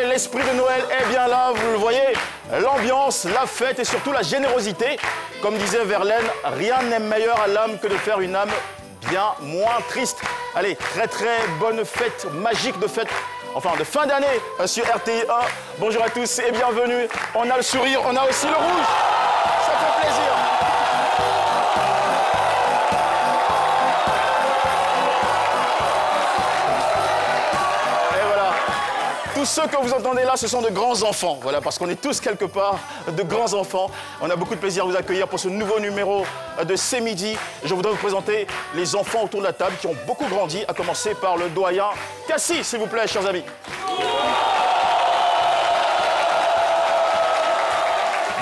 L'esprit de Noël est bien là, vous le voyez, l'ambiance, la fête et surtout la générosité. Comme disait Verlaine, rien n'est meilleur à l'âme que de faire une âme bien moins triste. Allez, très bonne fête, magique de fête, enfin de fin d'année sur RTI 1. Bonjour à tous et bienvenue. On a le sourire, on a aussi le rouge. Ça fait plaisir. Tous ceux que vous entendez là, ce sont de grands enfants, voilà, parce qu'on est tous quelque part de grands enfants. On a beaucoup de plaisir à vous accueillir pour ce nouveau numéro de C'est Midi. Je voudrais vous présenter les enfants autour de la table qui ont beaucoup grandi, à commencer par le doyen Cassie, s'il vous plaît, chers amis.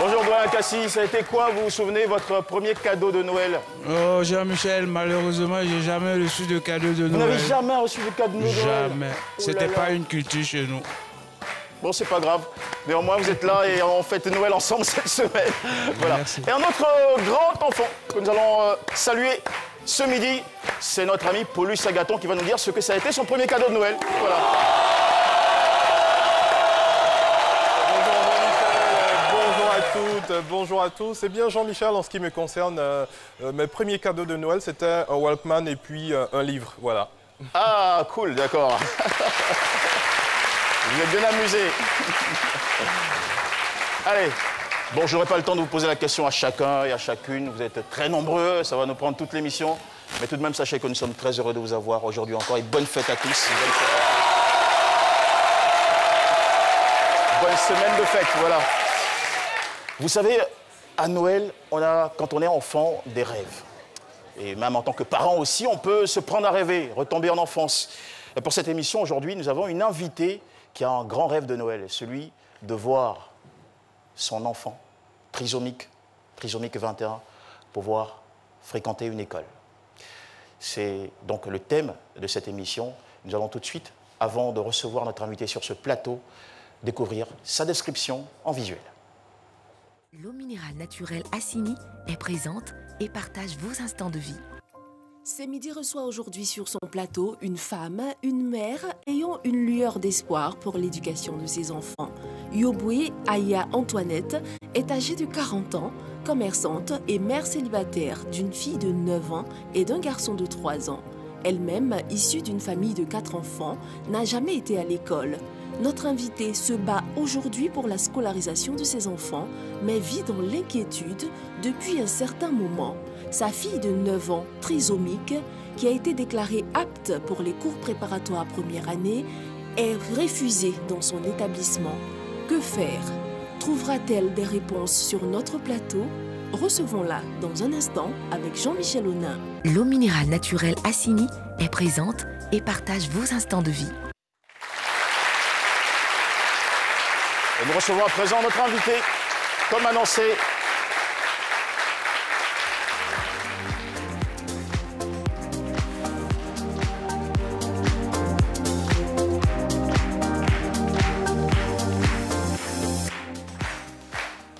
Bonjour doyen Cassie, ça a été quoi, vous vous souvenez, votre premier cadeau de Noël? Oh Jean-Michel, malheureusement, j'ai jamais reçu de cadeau de Noël. Vous n'avez jamais reçu de cadeau de Noël? Jamais. C'était pas une culture chez nous. Bon, c'est pas grave. Néanmoins, vous êtes là et on fête Noël ensemble cette semaine. Voilà. Merci. Et un autre grand enfant que nous allons saluer ce midi, c'est notre ami Paulus Agathon qui va nous dire ce que ça a été son premier cadeau de Noël. Voilà. Bonjour à tous. C'est bien Jean-Michel, en ce qui me concerne, mes premiers cadeaux de Noël, c'était un Walkman et puis un livre, voilà. Ah, cool, d'accord. Vous êtes bien amusés. Allez, bon, je n'aurai pas le temps de vous poser la question à chacun et à chacune. Vous êtes très nombreux, ça va nous prendre toute l'émission. Mais tout de même, sachez que nous sommes très heureux de vous avoir aujourd'hui encore. Et bonne fête à tous. Bonne semaine de fête, voilà. Vous savez, à Noël, quand on est enfant, des rêves. Et même en tant que parent aussi, on peut se prendre à rêver, retomber en enfance. Et pour cette émission, aujourd'hui, nous avons une invitée qui a un grand rêve de Noël, celui de voir son enfant, trisomique 21, pouvoir fréquenter une école. C'est donc le thème de cette émission. Nous allons tout de suite, avant de recevoir notre invité sur ce plateau, découvrir sa description en visuel. L'eau minérale naturelle Assini est présente et partage vos instants de vie. C'est Midi reçoit aujourd'hui sur son plateau une femme, une mère ayant une lueur d'espoir pour l'éducation de ses enfants. Yoboué Aya Antoinette est âgée de 40 ans, commerçante et mère célibataire d'une fille de 9 ans et d'un garçon de 3 ans. Elle-même, issue d'une famille de 4 enfants, n'a jamais été à l'école. Notre invitée se bat aujourd'hui pour la scolarisation de ses enfants, mais vit dans l'inquiétude depuis un certain moment. Sa fille de 9 ans, trisomique, qui a été déclarée apte pour les cours préparatoires première année, est refusée dans son établissement. Que faire? Trouvera-t-elle des réponses sur notre plateau? Recevons-la dans un instant avec Jean-Michel Aunin. L'eau minérale naturelle Assini est présente et partage vos instants de vie. Et nous recevons à présent notre invité, comme annoncé.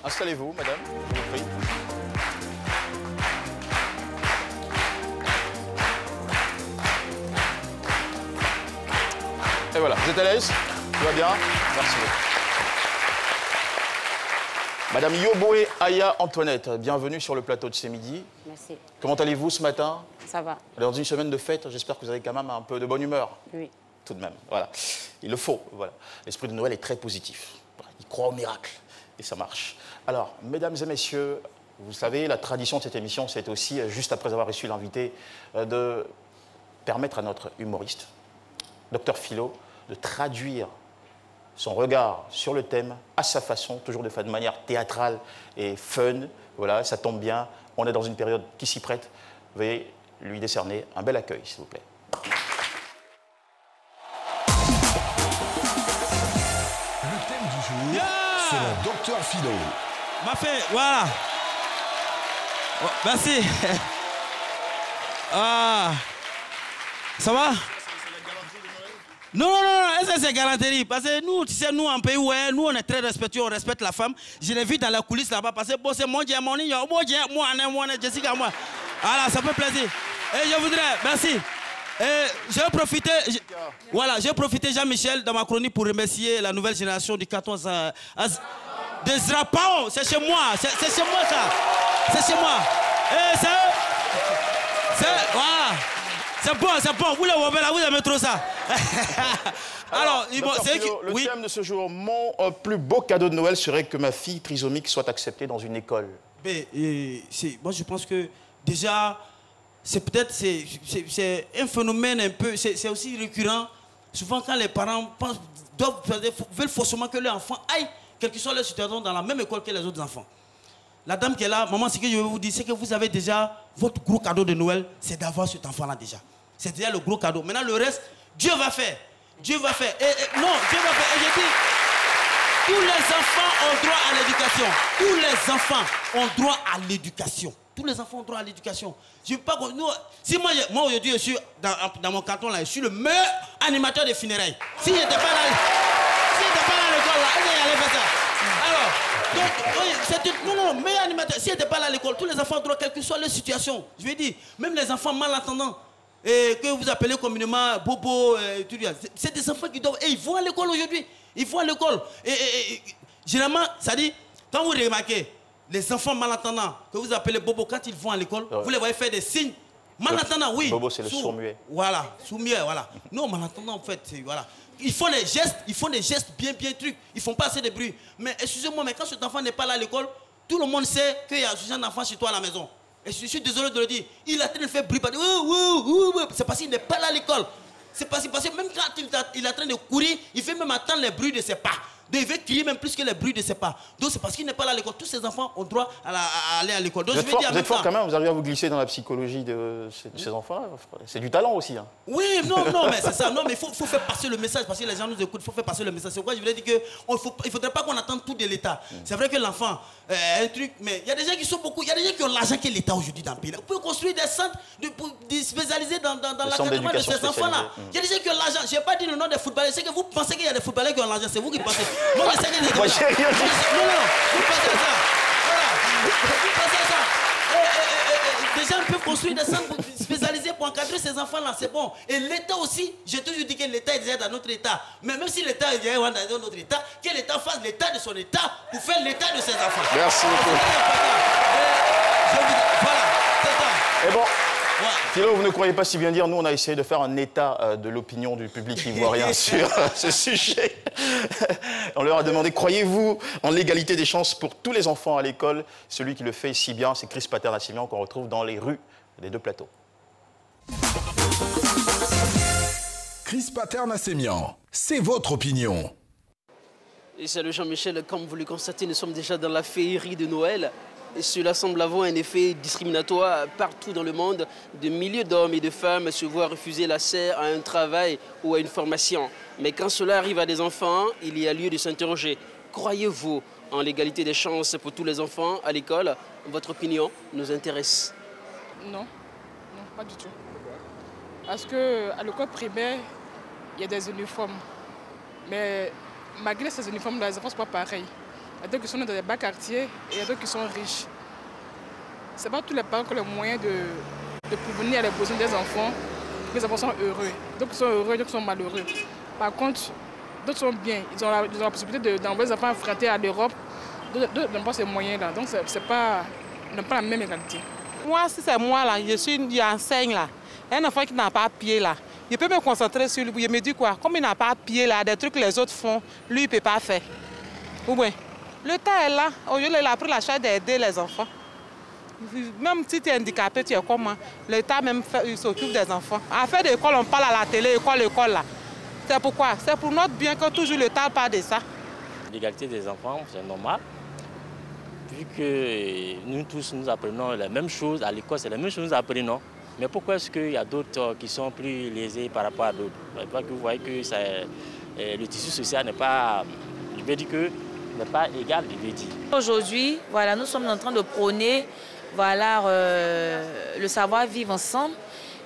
Installez-vous, madame, je vous prie. Et voilà, vous êtes à l'aise? Tout va bien? Merci beaucoup. Madame Yoboué Aya Antoinette, bienvenue sur le plateau de C'est Midi. Merci. Comment allez-vous ce matin? Ça va. Dans une semaine de fête, j'espère que vous avez quand même un peu de bonne humeur. Oui. Tout de même, voilà. Il le faut, voilà. L'esprit de Noël est très positif. Il croit au miracle et ça marche. Alors, mesdames et messieurs, vous savez, la tradition de cette émission, c'est aussi, juste après avoir reçu l'invité, de permettre à notre humoriste Dr Philo, de traduire son regard sur le thème à sa façon, toujours de manière théâtrale et fun. Voilà, ça tombe bien, on est dans une période qui s'y prête. Veuillez lui décerner un bel accueil, s'il vous plaît. Le thème du jour, selon Dr Philo. M'a fait, voilà. Oh, merci. Ah, ça va? Non, c'est galanterie. Parce que nous, tu sais, nous, en pays, ouais, nous, on est très respectueux, on respecte la femme. Je l'ai vu dans la coulisse là-bas, parce que bon, c'est mon Dieu, moi, Jessica, moi. Voilà, ça fait plaisir. Et je voudrais, merci. Et je vais profiter, voilà, j'ai profité, Jean-Michel, dans ma chronique pour remercier la nouvelle génération du 14 des Zrapao. C'est chez moi, c'est chez moi ça. C'est chez moi. Et voilà. C'est bon, vous aimez trop ça. Alors, le thème de ce jour, mon plus beau cadeau de Noël serait que ma fille trisomique soit acceptée dans une école. Moi, je pense que déjà, c'est un phénomène un peu, c'est aussi récurrent. Souvent, quand les parents veulent forcément que leur enfant aille, quelle que soit leur situation, dans la même école que les autres enfants. La dame qui est là, maman, ce que je vais vous dire, c'est que vous avez déjà votre gros cadeau de Noël, c'est d'avoir cet enfant-là déjà. C'est déjà le gros cadeau. Maintenant, le reste, Dieu va faire. Dieu va faire. Non, Dieu va faire. Et je dis, tous les enfants ont droit à l'éducation. Tous les enfants ont droit à l'éducation. Tous les enfants ont droit à l'éducation. Je veux pas que nous, si moi aujourd'hui, je suis dans mon canton là, je suis le meilleur animateur des funérailles. Si je n'étais pas là, à l'école là, il allait faire ça. Alors, donc, non, meilleur animateur. Si je n'étais pas là à l'école, tous les enfants ont droit, quelle que soit leur situation. Je veux dire, même les enfants malentendants, que vous appelez communément Bobo, c'est des enfants qui doivent. Et ils vont à l'école aujourd'hui. Ils vont à l'école. Et généralement, ça dit, quand vous remarquez, les enfants malentendants, que vous appelez Bobo, quand ils vont à l'école, vous les voyez faire des signes. Malentendants, oui. Bobo, c'est le sourd-muet. Voilà, sourd-muet, voilà. Non, malentendants, en fait, voilà. Ils font des gestes bien trucs. Ils font pas assez de bruit. Mais excusez-moi, mais quand cet enfant n'est pas là à l'école, tout le monde sait qu'il y a un enfant chez toi à la maison. Et je suis désolé de le dire. Il a en train de faire bruit. C'est parce qu'il n'est pas là à l'école. C'est parce que même quand il est en train de courir, il fait même attendre les bruits de ses pas. Donc il veut crier même plus que les bruits de ses pas. Donc c'est parce qu'il n'est pas là à l'école. Tous ces enfants ont droit à aller à l'école. Vous êtes fort quand même, vous arrivez à vous glisser dans la psychologie de ces enfants-là. C'est du talent aussi. Hein. Oui, non, mais c'est ça. Non, mais il faut faire passer le message parce que les gens nous écoutent. Il faut faire passer le message. C'est pourquoi je voulais dire qu'il ne faudrait pas qu'on attende tout de l'État. C'est vrai que l'enfant, un truc, mais il y a des gens qui sont beaucoup. Il y a des gens qui ont l'argent que l'État aujourd'hui dans le pays. Vous pouvez construire des centres spécialisés dans l'encadrement de ces enfants-là. Il y a des gens qui ont l'argent. Je n'ai pas dit le nom des footballeurs. C'est que vous pensez qu'il y a des footballeurs qui ont l'argent. C'est vous qui pensez. Moi, je sais qu'il y a des footballeurs. Non, vous pensez à ça. Voilà. Vous pensez à ça. Des gens peuvent construire des centres spécialisés pour encadrer ces enfants-là, c'est bon. Et l'État aussi, j'ai toujours dit que l'État est déjà dans notre État. Mais même si l'État est déjà dans notre État, que l'État fasse l'État de son État pour faire l'État de ses enfants. Merci beaucoup. Voilà, c'est ça. Et bon, Philo, vous ne croyez pas si bien dire, nous on a essayé de faire un état de l'opinion du public ivoirien sur ce sujet. On leur a demandé, croyez-vous en l'égalité des chances pour tous les enfants à l'école? Celui qui le fait si bien, c'est Chris Pater-Nassimian qu'on retrouve dans les rues des deux plateaux. Chris Pater-Nassimian, c'est votre opinion. Et salut Jean-Michel, comme vous le constatez, nous sommes déjà dans la féerie de Noël. Et cela semble avoir un effet discriminatoire partout dans le monde. De milliers d'hommes et de femmes se voient refuser l'accès à un travail ou à une formation. Mais quand cela arrive à des enfants, il y a lieu de s'interroger. Croyez-vous en l'égalité des chances pour tous les enfants à l'école? Votre opinion nous intéresse. Non, pas du tout. Parce qu'à l'école primaire, il y a des uniformes. Mais malgré ces uniformes-là, les enfants ne sont pas pareils. Il y a d'autres qui sont dans des bas quartiers et il y a d'autres qui sont riches. Ce n'est pas tous les parents qui ont les moyens de pourvenir à les besoins des enfants. Les enfants sont heureux. D'autres sont heureux, d'autres sont malheureux. Par contre, d'autres sont bien. Ils ont la possibilité d'envoyer les enfants affronter à l'Europe. D'autres n'ont pas ces moyens-là. Donc, ils n'ont pas la même égalité. Moi, si c'est moi, là, j'enseigne, là. Un enfant qui n'a pas pied, là, il peut me concentrer sur lui. Il me dit quoi? Comme il n'a pas pied, là, des trucs que les autres font, lui, il ne peut pas faire. Ou bien, l'État est là. Au lieu, il a pris la charge d'aider les enfants. Même si tu es handicapé, tu es comment? L'État même s'occupe des enfants. À faire de l'école, on parle à la télé, école, là. C'est pourquoi? C'est pour notre bien que toujours l'État parle de ça. L'égalité des enfants, c'est normal. Vu que nous tous, nous apprenons la même chose, à l'école, c'est la même chose que nous apprenons. Mais pourquoi est-ce qu'il y a d'autres qui sont plus lésés par rapport à d'autres? Parce que vous voyez que le tissu social n'est pas, je veux dire que, n'est pas égal, je veux dire. Aujourd'hui, voilà, nous sommes en train de prôner voilà, le savoir-vivre ensemble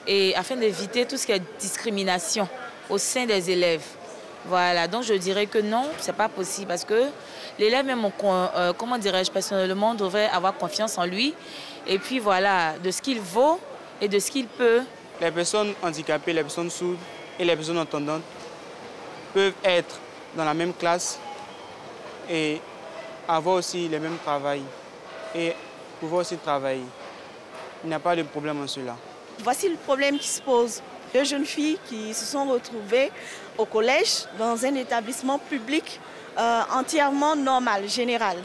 et afin d'éviter tout ce qui est discrimination au sein des élèves. Voilà, donc je dirais que non, c'est pas possible parce que l'élève même, comment dirais-je, personnellement, devrait avoir confiance en lui et puis voilà, de ce qu'il vaut et de ce qu'il peut. Les personnes handicapées, les personnes sourdes et les personnes entendantes peuvent être dans la même classe et avoir aussi le même travail et pouvoir aussi travailler. Il n'y a pas de problème en cela. Voici le problème qui se pose. Deux jeunes filles qui se sont retrouvées au collège dans un établissement public entièrement normal, général.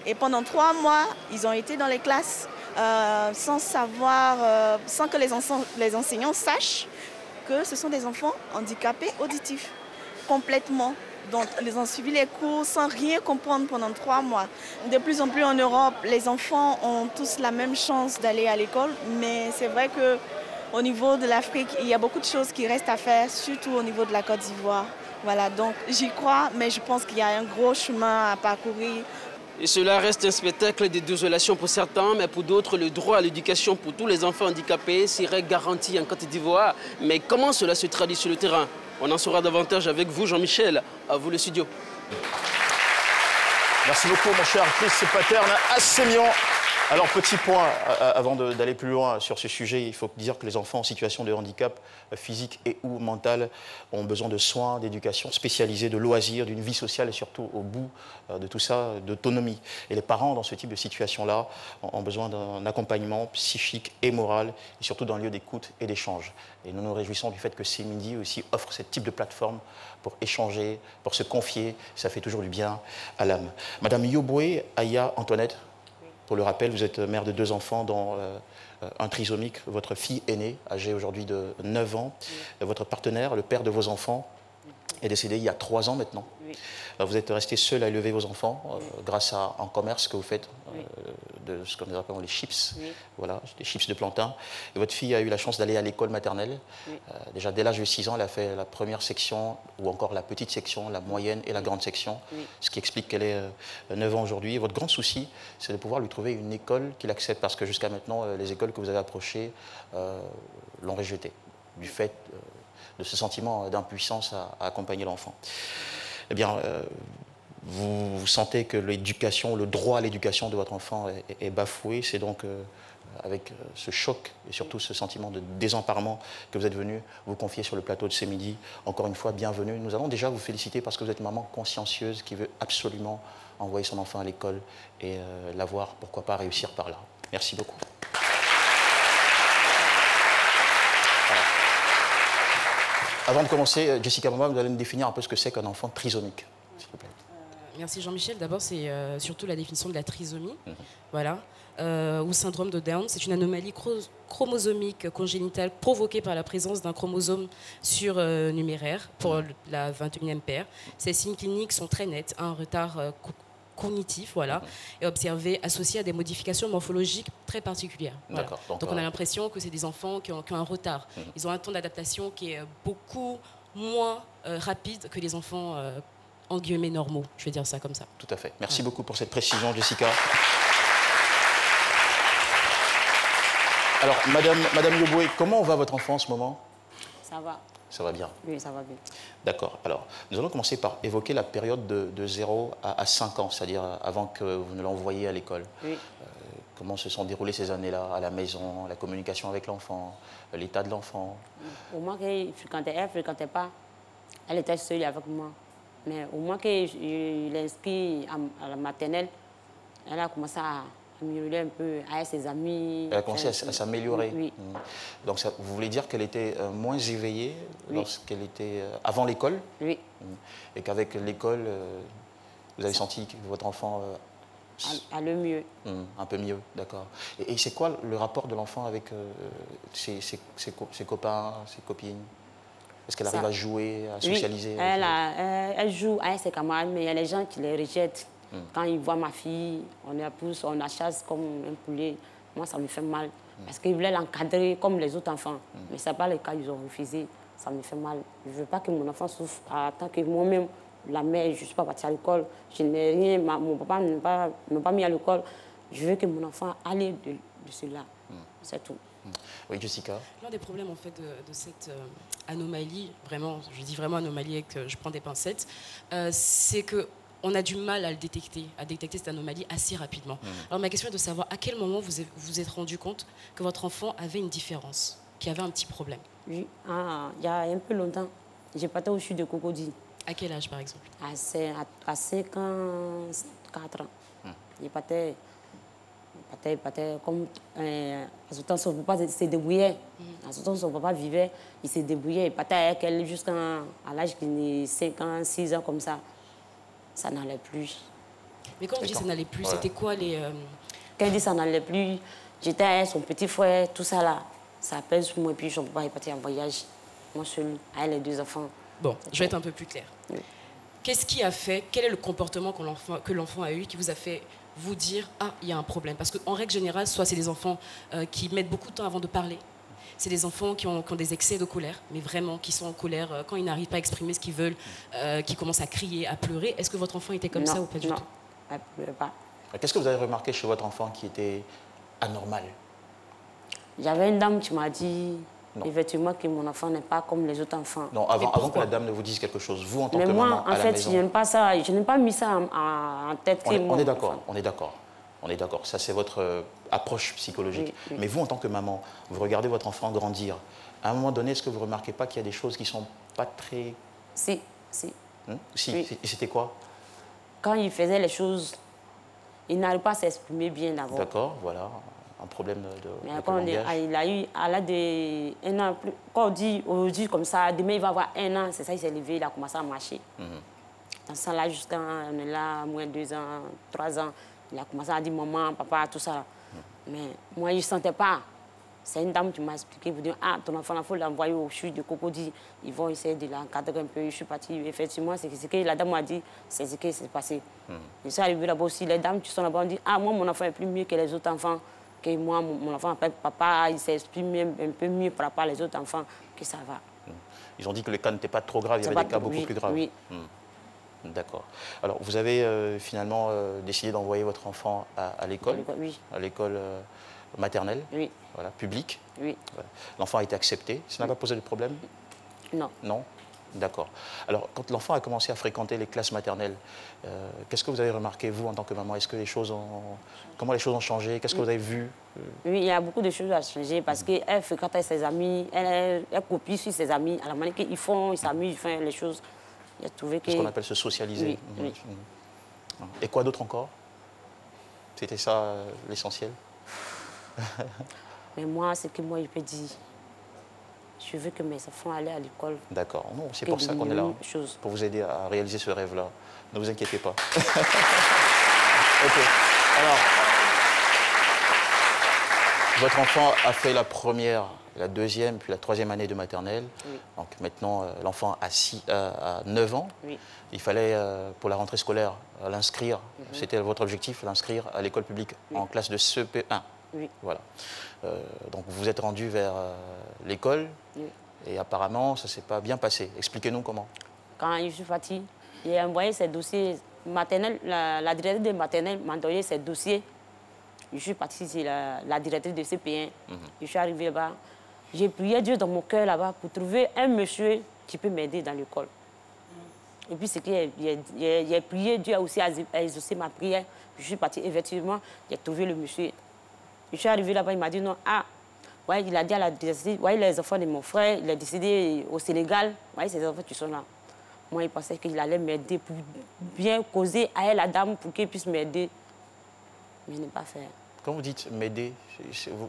Et pendant 3 mois, ils ont été dans les classes sans savoir, sans que les enseignants sachent que ce sont des enfants handicapés auditifs, complètement. Donc, ils ont suivi les cours sans rien comprendre pendant 3 mois. De plus en plus en Europe, les enfants ont tous la même chance d'aller à l'école, mais c'est vrai qu'au niveau de l'Afrique, il y a beaucoup de choses qui restent à faire, surtout au niveau de la Côte d'Ivoire. Voilà, donc j'y crois, mais je pense qu'il y a un gros chemin à parcourir. Et cela reste un spectacle de désolation pour certains, mais pour d'autres, le droit à l'éducation pour tous les enfants handicapés serait garanti en Côte d'Ivoire. Mais comment cela se traduit sur le terrain? On en saura davantage avec vous, Jean-Michel. À vous le studio. Merci beaucoup, mon cher Chris Paterne Assemian. Alors, petit point, avant d'aller plus loin sur ce sujet, il faut dire que les enfants en situation de handicap physique et ou mental ont besoin de soins, d'éducation spécialisée, de loisirs, d'une vie sociale et surtout au bout de tout ça, d'autonomie. Et les parents dans ce type de situation-là ont besoin d'un accompagnement psychique et moral et surtout d'un lieu d'écoute et d'échange. Et nous nous réjouissons du fait que CMIDI aussi offre ce type de plateforme pour échanger, pour se confier. Ça fait toujours du bien à l'âme. Madame Yoboué Aya Antoinette, pour le rappel, vous êtes mère de 2 enfants, dont un trisomique, votre fille aînée, âgée aujourd'hui de 9 ans. Oui. Votre partenaire, le père de vos enfants, est décédé il y a 3 ans maintenant. Oui. Vous êtes resté seul à élever vos enfants grâce à un commerce que vous faites de ce qu'on appelle les chips, voilà, des chips de plantain. Et votre fille a eu la chance d'aller à l'école maternelle. Déjà dès l'âge de 6 ans, elle a fait la première section, ou encore la petite section, la moyenne et la grande section, ce qui explique qu'elle est 9 ans aujourd'hui. Et votre grand souci, c'est de pouvoir lui trouver une école qu'il accepte, parce que jusqu'à maintenant, les écoles que vous avez approchées l'ont rejetée, du fait de ce sentiment d'impuissance à accompagner l'enfant. Eh bien, vous sentez que l'éducation, le droit à l'éducation de votre enfant est bafoué. C'est donc avec ce choc et surtout ce sentiment de désemparement que vous êtes venu vous confier sur le plateau de CMIDI. Encore une fois, bienvenue. Nous allons déjà vous féliciter parce que vous êtes une maman consciencieuse qui veut absolument envoyer son enfant à l'école et la voir, pourquoi pas, réussir par là. Merci beaucoup. Avant de commencer, Jessica Mama, vous allez nous définir un peu ce que c'est qu'un enfant trisomique, s'il vous plaît. Merci Jean-Michel. D'abord, c'est surtout la définition de la trisomie, voilà, ou syndrome de Down. C'est une anomalie chromosomique congénitale provoquée par la présence d'un chromosome surnuméraire pour la 21e paire. Ces signes cliniques sont très nets, un retard cognitif, voilà, et observé associé à des modifications morphologiques très particulières. Voilà. Donc on a l'impression que c'est des enfants qui ont un retard. Ils ont un temps d'adaptation qui est beaucoup moins rapide que les enfants en guillemets normaux, je vais dire ça comme ça. Tout à fait. Merci beaucoup pour cette précision, Jessica. Alors, Madame Yoboué, comment va votre enfant en ce moment? Ça va. Ça va bien? Oui, ça va bien. D'accord. Alors, nous allons commencer par évoquer la période de 0 à 5 ans, c'est-à-dire avant que vous ne l'envoyiez à l'école. Oui. Comment se sont déroulées ces années-là, à la maison, la communication avec l'enfant, l'état de l'enfant? Au moins qu'elle ne fréquentait pas. Elle était seule avec moi. Mais au moins que je l'ai inscrit à la maternelle, elle a commencé à améliorer un peu avec ses amis. Elle a commencé à s'améliorer. Oui. Donc ça, vous voulez dire qu'elle était moins éveillée lorsqu'elle était avant l'école? Oui. Et qu'avec l'école, vous avez senti que votre enfant allait mieux. Un peu mieux, d'accord. Et c'est quoi le rapport de l'enfant avec ses copains, ses copines? Est-ce qu'elle arrive à jouer, à socialiser? Oui, elle joue avec ses camarades, mais il y a les gens qui les rejettent. Quand ils voient ma fille, on la pousse, on la chasse comme un poulet. Moi, ça me fait mal. Parce qu'ils voulaient l'encadrer comme les autres enfants. Mais ce n'est pas le cas, ils ont refusé. Ça me fait mal. Je ne veux pas que mon enfant souffre. Tant que moi-même, la mère, je ne suis pas partie à l'école, je n'ai rien, mon papa ne m'a pas mis à l'école. Je veux que mon enfant aille de cela. C'est tout. Oui, Jessica. L'un des problèmes en fait de cette anomalie, vraiment, je dis vraiment anomalie et que je prends des pincettes, c'est qu'on a du mal à le détecter, à détecter cette anomalie assez rapidement. Alors ma question est de savoir à quel moment vous vous êtes rendu compte que votre enfant avait une différence, qu'il y avait un petit problème. Oui, il y a un peu longtemps, j'ai parti au chute de Cocody. À quel âge par exemple? À 5 ans, 4 ans. Il partait comme... à ce temps, son papa se débrouillait. À ce temps, son papa vivait, il se débrouillait. Il partait avec elle jusqu'à l'âge de 5 ans, 6 ans, comme ça. Ça n'allait plus. Mais quand vous dites ça n'allait plus, c'était quoi les... Quand il dit ça n'allait plus, j'étais avec son petit frère, tout ça là. Ça pèse sur moi, et puis son papa est parti en voyage. Moi seul, avec les 2 enfants. Bon, je vais être un peu plus claire. Oui. Qu'est-ce qui a fait, quel est le comportement que l'enfant a eu qui vous a fait vous dire « Ah, il y a un problème » Parce qu'en règle générale, soit c'est des enfants qui mettent beaucoup de temps avant de parler, c'est des enfants qui ont des excès de colère, mais vraiment qui sont en colère quand ils n'arrivent pas à exprimer ce qu'ils veulent, qui commencent à crier, à pleurer. Est-ce que votre enfant était comme ça ou pas du tout? Non, elle ne pleurait pas. Qu'est-ce que vous avez remarqué chez votre enfant qui était anormal? J'avais une dame qui m'a dit... Effectivement, que mon enfant n'est pas comme les autres enfants. Non, avant que la dame ne vous dise quelque chose, vous en tant que maman moi, en fait, je n'aime pas ça. Je n'ai pas mis ça en tête. On est d'accord, on est d'accord. On est d'accord. Ça, c'est votre approche psychologique. Oui. Mais vous, en tant que maman, vous regardez votre enfant grandir. À un moment donné, est-ce que vous ne remarquez pas qu'il y a des choses qui ne sont pas très... Si. Si. Oui. Et c'était quoi? Quand il faisait les choses, il n'arrive pas à s'exprimer bien d'abord. D'accord, voilà. Un problème de il a eu à l'âge de 1 an, quand on dit aujourd'hui comme ça, demain il va avoir 1 an, c'est ça, il s'est levé, il a commencé à marcher. Dans ça là, jusqu'à moins 2 ans, 3 ans, il a commencé à dire maman, papa, tout ça. Mais moi, je ne sentais pas. C'est une dame qui m'a expliqué, vous dire, ah, ton enfant, il faut l'envoyer au chute de Cocody. Ils vont essayer de l'encadrer un peu. Je suis partie, effectivement, c'est ce que la dame m'a dit, c'est ce qui s'est passé. Je suis arrivée là-bas aussi, les dames qui sont là-bas ont dit, ah, moi, mon enfant est plus mieux que les autres enfants. Que moi, mon enfant appelle papa, il s'exprime un peu mieux par rapport aux autres enfants, que ça va. Ils ont dit que le cas n'était pas trop grave, il y avait des cas beaucoup plus graves. Oui. D'accord. Alors, vous avez finalement décidé d'envoyer votre enfant à l'école, oui. À l'école maternelle, oui. Voilà, publique. Oui. Voilà. L'enfant a été accepté. Ça n'a pas posé de problème? Non. Non? D'accord. Alors, quand l'enfant a commencé à fréquenter les classes maternelles, qu'est-ce que vous avez remarqué, vous, en tant que maman? Est-ce que comment les choses ont changé? Qu'est-ce que vous avez vu? Oui, il y a beaucoup de choses à changer parce qu'elle fréquente avec ses amis, elle copie sur ses amis, à la manière qu'ils font, ils s'amusent, ils font les choses. Il a trouvé que... Ce qu'on appelle se socialiser. Oui. Et quoi d'autre encore? C'était ça l'essentiel? Mais moi, c'est que moi, je peux dire... Je veux que mes enfants aillent à l'école. D'accord. Non, c'est pour ça qu'on est là, pour vous aider à réaliser ce rêve-là. Ne vous inquiétez pas. Ok. Alors, votre enfant a fait la première, la deuxième, puis la troisième année de maternelle. Oui. Donc maintenant, l'enfant a 9 ans. Oui. Il fallait, pour la rentrée scolaire, l'inscrire. C'était votre objectif, l'inscrire à l'école publique en classe de CP1. Oui. Voilà. Donc vous vous êtes rendu vers l'école et apparemment ça ne s'est pas bien passé. Expliquez-nous comment. Quand je suis partie, j'ai envoyé ces dossiers maternels. La directrice de maternelle m'a envoyé ces dossiers. Je suis partie sur la directrice de CP1. Je suis arrivée là-bas. J'ai prié Dieu dans mon cœur là-bas pour trouver un monsieur qui peut m'aider dans l'école. Et puis, c'est que j'ai prié, Dieu a aussi exaucé ma prière. Je suis partie, effectivement, j'ai trouvé le monsieur. Je suis arrivée là-bas, il m'a dit non, ouais, il a dit à la directrice, ouais, les enfants de mon frère, il a décidé au Sénégal, ouais, ces enfants qui sont là. Moi, il pensait qu'il allait m'aider pour bien causer à elle, la dame, pour qu'elle puisse m'aider. Mais il n'est pas fait. Quand vous dites m'aider,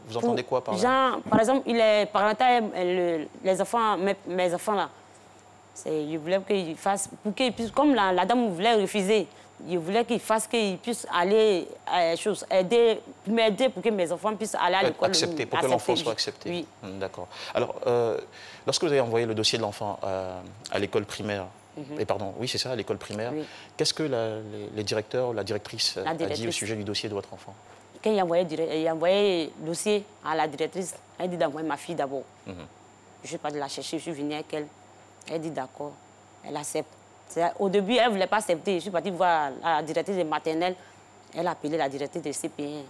vous entendez quoi par là? Genre, par exemple, il est parental, les enfants, mes enfants là. Je voulais qu'il fasse, pour qu'ils puissent, comme la dame voulait refuser, je voulais qu'il fasse, qu'il puisse aller m'aider pour que mes enfants puissent aller à l'école. Accepter, pour que l'enfant soit accepté. Oui. D'accord. Alors, lorsque vous avez envoyé le dossier de l'enfant à l'école primaire, oui, c'est ça, à l'école primaire, qu'est-ce que les directeurs ou la directrice a dit au sujet du dossier de votre enfant? Quand il a envoyé le dossier à la directrice, elle dit d'envoyer ma fille d'abord. Je ne suis pas de la chercher, je suis venue avec elle. Elle dit d'accord, elle accepte. Au début, elle ne voulait pas accepter. Je suis partie voir la directrice de maternelle. Elle a appelé la directrice de CP1.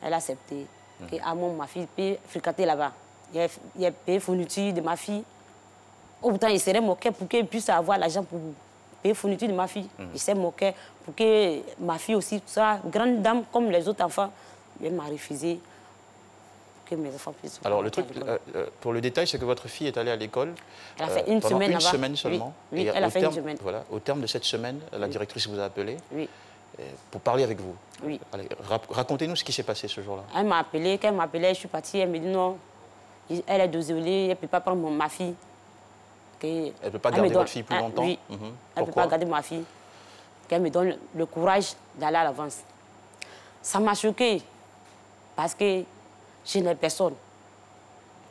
Elle a accepté. Ma fille peut fréquenter là-bas. Il a payé fourniture de ma fille. Autant il serait moqué pour qu'elle puisse avoir l'argent pour payer fourniture de ma fille. Il s'est moqué pour que ma fille aussi soit grande dame comme les autres enfants. Elle m'a refusé. Que mes enfants puissent. Alors, le truc, pour le détail, c'est que votre fille est allée à l'école. Elle a fait une semaine là-bas. Une semaine seulement. Oui, elle a fait une semaine. Voilà, au terme de cette semaine, la directrice vous a appelé pour parler avec vous. Oui. Racontez-nous ce qui s'est passé ce jour-là. Elle m'a appelé. Quand elle m'a appelé, je suis partie. Elle me dit non, elle est désolée, elle ne peut pas prendre ma fille. Elle ne peut pas garder votre fille plus longtemps? Oui, elle ne peut pas garder ma fille. Qu'elle me donne le courage d'aller à l'avance. Ça m'a choquée parce que je n'ai personne.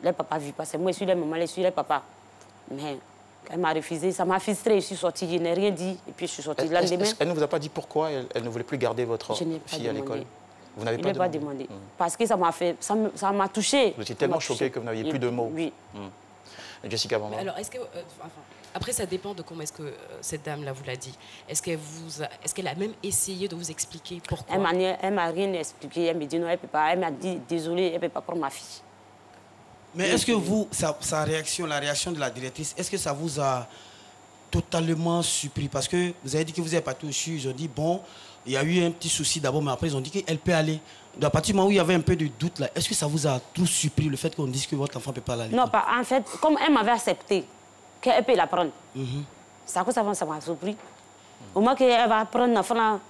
Les papas ne vivent pas. C'est moi, je suis les mamans, je suis les papas. Mais elle m'a refusé. Ça m'a frustrée. Je suis sortie, je n'ai rien dit. Et puis je suis sortie le lendemain. Elle ne vous a pas dit pourquoi elle ne voulait plus garder votre fille à l'école? Vous n'avez pas demandé? Parce que ça m'a touchée. Vous étiez tellement choquée que vous n'aviez plus de mots. Oui. Jessica Bamba. Alors, est-ce que, après, ça dépend de comment est-ce que cette dame-là vous l'a dit. Est-ce qu'elle a même essayé de vous expliquer pourquoi? Elle m'a rien expliqué. Elle me dit non, elle peut pas. Elle m'a dit désolée, elle ne peut pas prendre ma fille. Mais est-ce que vous, sa réaction, la réaction de la directrice, est-ce que ça vous a totalement surpris? Parce que vous avez dit que vous êtes parti au CHU, ils ont dit bon, il y a eu un petit souci d'abord, mais après ils ont dit qu'elle peut aller. Donc, à partir du moment où il y avait un peu de doute là, est-ce que ça vous a tout surpris le fait qu'on dise que votre enfant ne peut pas aller? Non, en fait, comme elle m'avait accepté qu'elle peut la prendre, ça m'a surpris. Au moins qu'elle va prendre l'enfant,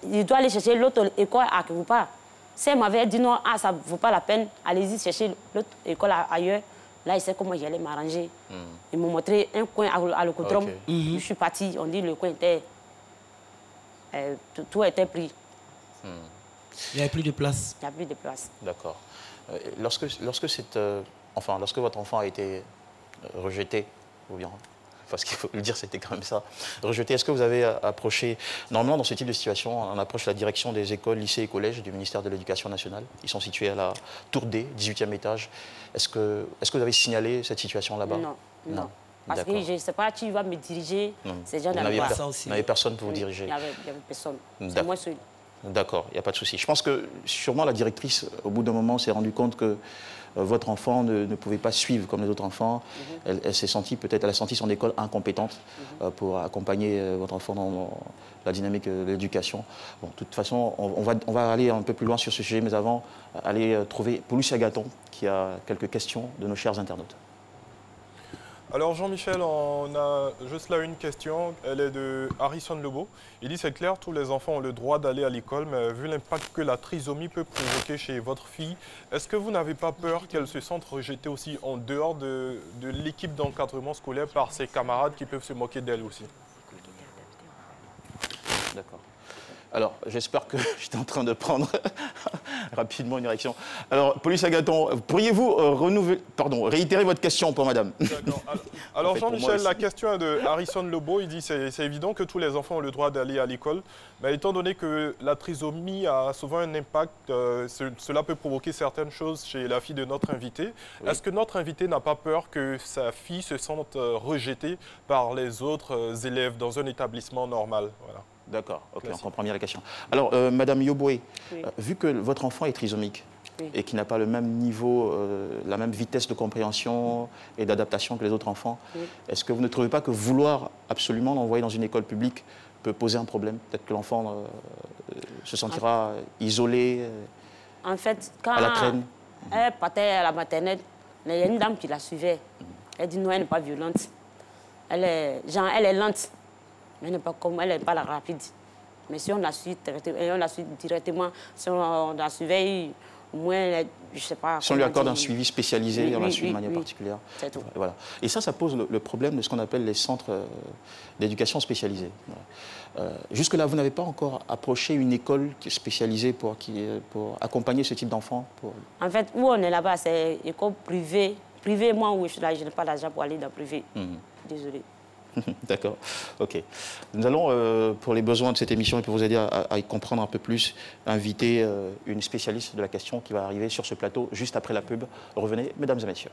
il doit aller chercher l'autre école à quelque part. Si elle m'avait dit non, ça ne vaut pas la peine, allez-y chercher l'autre école ailleurs, là, il sait comment j'allais m'arranger. Ils m'ont montré un coin à l'Ocotrom. Je suis partie, on dit le coin était... tout était pris. Il n'y avait plus de place. Il n'y a plus de place. D'accord. Lorsque votre enfant a été rejeté, ou bien, parce qu'il faut le dire, c'était quand même ça, rejeté, est-ce que vous avez approché, normalement dans ce type de situation, on approche la direction des écoles, lycées et collèges du ministère de l'Éducation nationale. Ils sont situés à la Tour D, 18e étage. Est-ce que vous avez signalé cette situation là-bas? Non. Parce que je ne sais pas qui va me diriger. Ces gens vous n'avez personne pour vous diriger? Il n'y avait personne. C'est moi seul. D'accord, il n'y a pas de souci. Je pense que sûrement la directrice, au bout d'un moment, s'est rendue compte que votre enfant ne pouvait pas suivre comme les autres enfants. Elle s'est sentie, peut-être, elle a senti son école incompétente pour accompagner votre enfant dans la dynamique de l'éducation. Bon, de toute façon, on va aller un peu plus loin sur ce sujet, mais avant, aller trouver Paulus Agathon, qui a quelques questions de nos chers internautes. Alors Jean-Michel, on a juste là une question, elle est de Harrison Lebeau. Il dit c'est clair, tous les enfants ont le droit d'aller à l'école, mais vu l'impact que la trisomie peut provoquer chez votre fille, est-ce que vous n'avez pas peur qu'elle se sente rejetée aussi en dehors de l'équipe d'encadrement scolaire par ses camarades qui peuvent se moquer d'elle aussi? D'accord. Alors, j'espère que j'étais en train de prendre rapidement une réaction. Alors, Paulus Agathon, pourriez-vous réitérer votre question pour madame? D'accord. Alors Jean-Michel, la question est de Harrison Lebeau. Il dit c'est évident que tous les enfants ont le droit d'aller à l'école, mais étant donné que la trisomie a souvent un impact, cela peut provoquer certaines choses chez la fille de notre invité. Oui. Est-ce que notre invité n'a pas peur que sa fille se sente rejetée par les autres élèves dans un établissement normal? Voilà. D'accord, ok, on comprend bien la question. Alors, Madame Yoboué, vu que votre enfant est trisomique et qui n'a pas le même niveau, la même vitesse de compréhension et d'adaptation que les autres enfants, est-ce que vous ne trouvez pas que vouloir absolument l'envoyer dans une école publique peut poser un problème? Peut-être que l'enfant se sentira isolé, en fait, quand à la traîne. Elle partait à la maternelle, il y a une dame qui la suivait. Elle dit non, elle n'est pas violente. Elle est lente. Mais elle n'est pas la rapide. Mais si on la suit directement, si on la surveille, au moins, je sais pas. Si on lui accorde un suivi spécialisé, on la suit de manière particulière. C'est tout. Voilà. Et ça pose le problème de ce qu'on appelle les centres d'éducation spécialisés. Jusque-là, vous n'avez pas encore approché une école spécialisée pour accompagner ce type d'enfants En fait, où on est là-bas, c'est une école privée. Privé, moi, où je suis là, je n'ai pas d'argent pour aller dans le privé. Désolé. D'accord, ok. Nous allons, pour les besoins de cette émission et pour vous aider à y comprendre un peu plus, inviter une spécialiste de la question qui va arriver sur ce plateau juste après la pub. Revenez, mesdames et messieurs.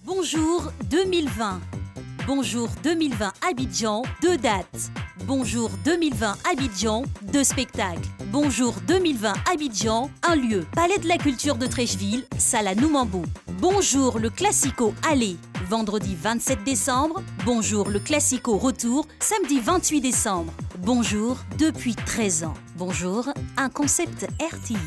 Bonjour 2020. Bonjour 2020 Abidjan, 2 dates. Bonjour 2020 Abidjan, 2 spectacles. Bonjour 2020 Abidjan, 1 lieu. Palais de la Culture de Trècheville, salle à Noumambou. Bonjour le Classico Allez, vendredi 27 décembre. Bonjour le Classico Retour, samedi 28 décembre. Bonjour depuis 13 ans. Bonjour, un concept RTI.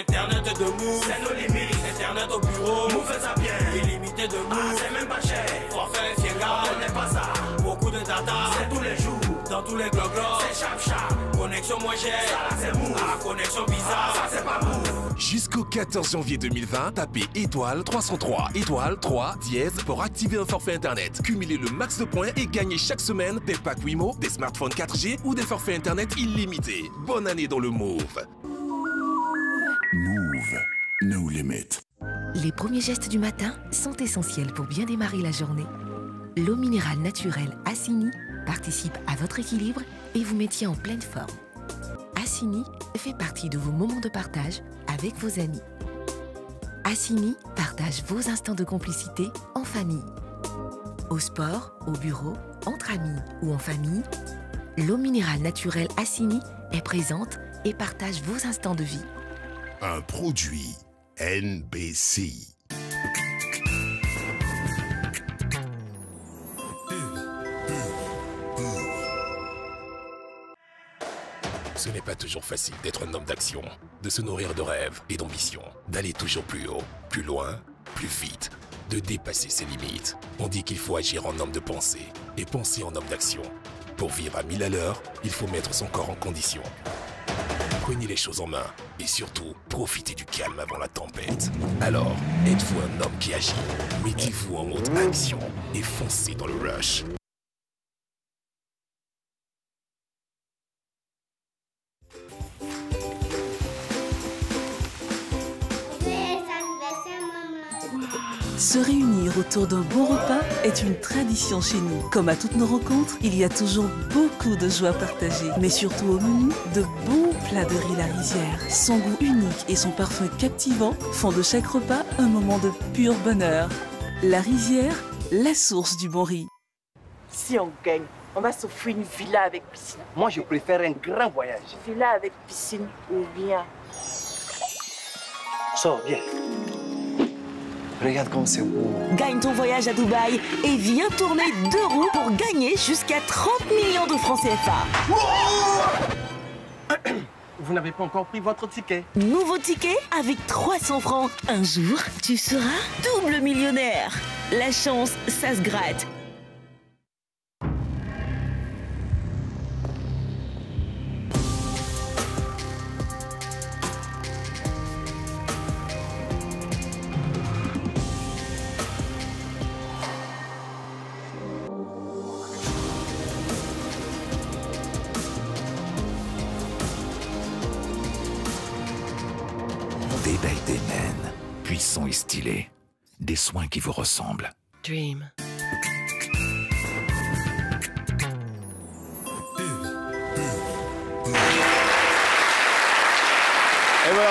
Internet de Move, c'est nos limites. Internet au bureau, Move fait ça bien. Illimité de Move, c'est même pas cher. Forfait, Fienga, on n'est pas ça. Beaucoup de data, c'est tous les jours. Dans tous les glogos, c'est chap. Connexion moins chère, ça c'est Move. Ah, connexion bizarre, ça c'est pas Move. Jusqu'au 14 janvier 2020, tapez étoile 303, étoile 3, dièse pour activer un forfait Internet. Cumulez le max de points et gagnez chaque semaine des packs Wimo, des smartphones 4G ou des forfaits Internet illimités. Bonne année dans le Move. Move, no limit. Les premiers gestes du matin sont essentiels pour bien démarrer la journée. L'eau minérale naturelle Assini participe à votre équilibre et vous maintient en pleine forme. Assini fait partie de vos moments de partage avec vos amis. Assini partage vos instants de complicité en famille. Au sport, au bureau, entre amis ou en famille, l'eau minérale naturelle Assini est présente et partage vos instants de vie. Un produit NBC. Ce n'est pas toujours facile d'être un homme d'action, de se nourrir de rêves et d'ambition, d'aller toujours plus haut, plus loin, plus vite, de dépasser ses limites. On dit qu'il faut agir en homme de pensée et penser en homme d'action. Pour vivre à 1000 à l'heure, il faut mettre son corps en condition. Prenez les choses en main et surtout, profitez du calme avant la tempête. Alors, êtes-vous un homme qui agit? Mettez-vous en mode action et foncez dans le rush. Se réunir autour d'un bon repas est une tradition chez nous. Comme à toutes nos rencontres, il y a toujours beaucoup de joie partagée. Mais surtout au menu, de bons plats de riz La Rizière. Son goût unique et son parfum captivant font de chaque repas un moment de pur bonheur. La Rizière, la source du bon riz. Si on gagne, on va s'offrir une villa avec piscine. Moi, je préfère un grand voyage. Villa avec piscine ou bien... Sors, viens. Regarde comme c'est beau. Gagne ton voyage à Dubaï et viens tourner 2 roues pour gagner jusqu'à 30 millions de francs CFA. Vous n'avez pas encore pris votre ticket. Nouveau ticket avec 300 francs. Un jour, tu seras double millionnaire. La chance, ça se gratte. Puissant et stylé. Des soins qui vous ressemblent. Dream. Et voilà.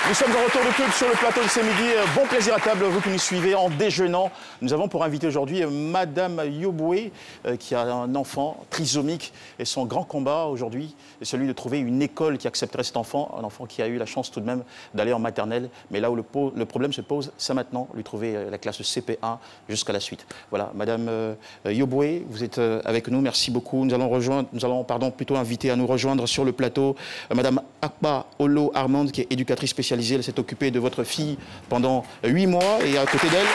Nous sommes en retour de pub sur le plateau de ce midi. Bon plaisir à table, vous qui nous suivez en déjeunant. Nous avons pour inviter aujourd'hui Madame Yoboué, qui a un enfant trisomique. Et son grand combat aujourd'hui est celui de trouver une école qui accepterait cet enfant. Un enfant qui a eu la chance tout de même d'aller en maternelle. Mais là où le problème se pose, c'est maintenant lui trouver la classe CP1 jusqu'à la suite. Voilà, Madame Yoboué, vous êtes avec nous. Merci beaucoup. Nous allons plutôt inviter à nous rejoindre sur le plateau Madame Akba Olo Armand, qui est éducatrice spécialisée. Elle s'est occupée de votre fille pendant 8 mois et à côté d'elle,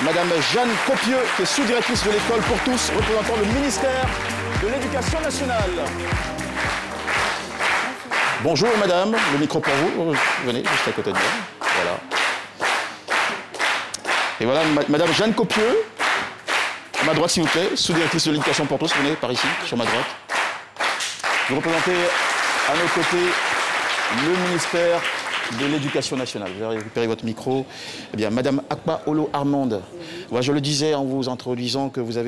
Madame Jeanne Copieux, qui est sous-directrice de l'école pour tous, représentant le ministère de l'Éducation nationale. Bonjour madame, le micro pour vous. Venez, juste à côté de moi. Voilà. Et voilà, madame Jeanne Copieux, à ma droite s'il vous plaît, sous-directrice de l'Éducation pour tous. Venez par ici, sur ma droite. Vous représentez à nos côtés le ministère de l'Éducation nationale. Vous avez récupéré votre micro. Eh bien, madame Akpa Olo Armande, voilà, je le disais en vous introduisant que vous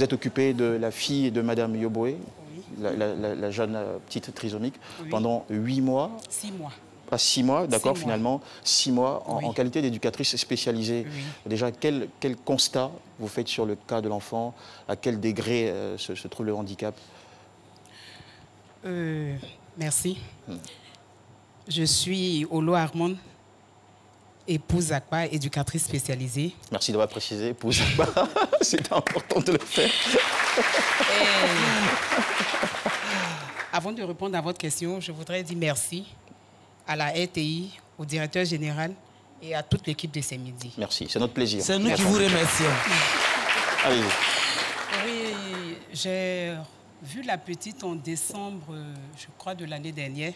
êtes occupée de la fille de madame Yoboué, la jeune petite trisomique, pendant 8 mois. 6 mois. Pas 6 mois, d'accord, finalement, 6 mois en qualité d'éducatrice spécialisée. Oui. Déjà, quel constat vous faites sur le cas de l'enfant? À quel degré se trouve le handicap? Merci. Je suis Olo Armande, épouse Akpa, éducatrice spécialisée. Merci d'avoir précisé, épouse Akpa. C'est important de le faire. Avant de répondre à votre question, je voudrais dire merci à la RTI, au directeur général et à toute l'équipe de ces midis. Merci, c'est notre plaisir. C'est nous qui vous remercions. Allez-y. Oui, j'ai vu la petite en décembre, je crois, de l'année dernière.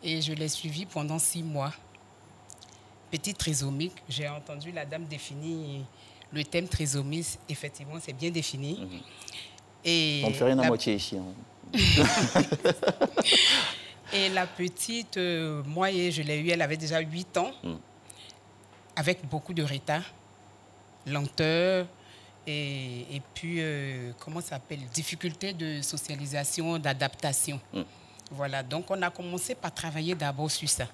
Et je l'ai suivie pendant 6 mois. Petite trisomique, j'ai entendu la dame définir le thème trisomie. Effectivement, c'est bien défini. Et on ne fait rien à moitié ici. Hein. Et la petite, moi, je l'ai eue, elle avait déjà 8 ans, avec beaucoup de retard, lenteur, et puis, comment ça s'appelle, difficulté de socialisation, d'adaptation. Voilà, donc on a commencé par travailler d'abord sur ça,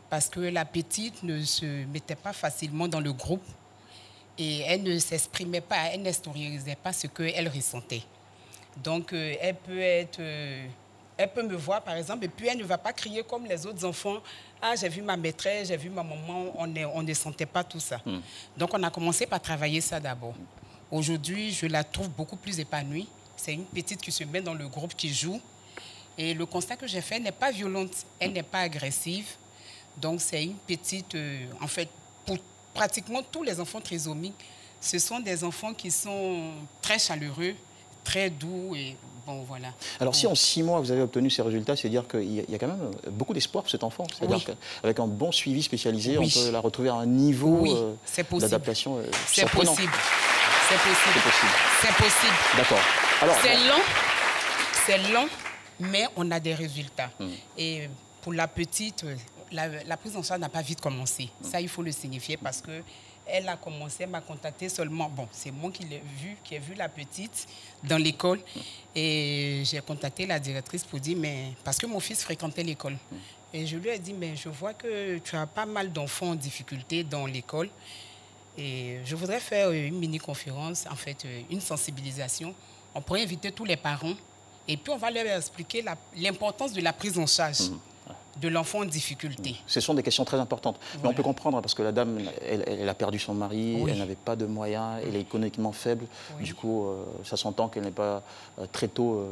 parce que la petite ne se mettait pas facilement dans le groupe, et elle ne s'exprimait pas, elle n'extériorisait pas ce qu'elle ressentait. Donc, elle peut me voir, par exemple, et puis elle ne va pas crier comme les autres enfants. Ah, j'ai vu ma maîtresse, j'ai vu ma maman, on ne sentait pas tout ça. Donc, on a commencé par travailler ça d'abord. Aujourd'hui, je la trouve beaucoup plus épanouie. C'est une petite qui se met dans le groupe, qui joue. Et le constat que j'ai fait, elle n'est pas violente, elle n'est pas agressive. Donc, c'est une petite... en fait, pour pratiquement tous les enfants trisomiques, ce sont des enfants qui sont très chaleureux, très doux et... Bon, voilà. Alors, si en 6 mois, vous avez obtenu ces résultats, c'est-à-dire qu'il y a quand même beaucoup d'espoir pour cet enfant. C'est-à-dire qu'avec un bon suivi spécialisé, on peut la retrouver à un niveau d'adaptation surprenant. C'est possible. C'est possible. C'est possible. D'accord. C'est lent, mais on a des résultats. Et pour la petite, la prise en charge n'a pas vite commencé. Ça, il faut le signifier parce que elle a commencé, elle m'a contacté seulement. Bon, c'est moi qui ai vu la petite dans l'école. Et j'ai contacté la directrice pour dire, mais parce que mon fils fréquentait l'école. Et je lui ai dit, mais je vois que tu as pas mal d'enfants en difficulté dans l'école. Et je voudrais faire une mini-conférence, en fait, une sensibilisation. On pourrait inviter tous les parents et puis on va leur expliquer l'importance de la prise en charge de l'enfant en difficulté. Ce sont des questions très importantes. Mais on peut comprendre, parce que la dame, elle a perdu son mari, elle n'avait pas de moyens, elle est économiquement faible. Du coup, ça s'entend qu'elle n'ait pas très tôt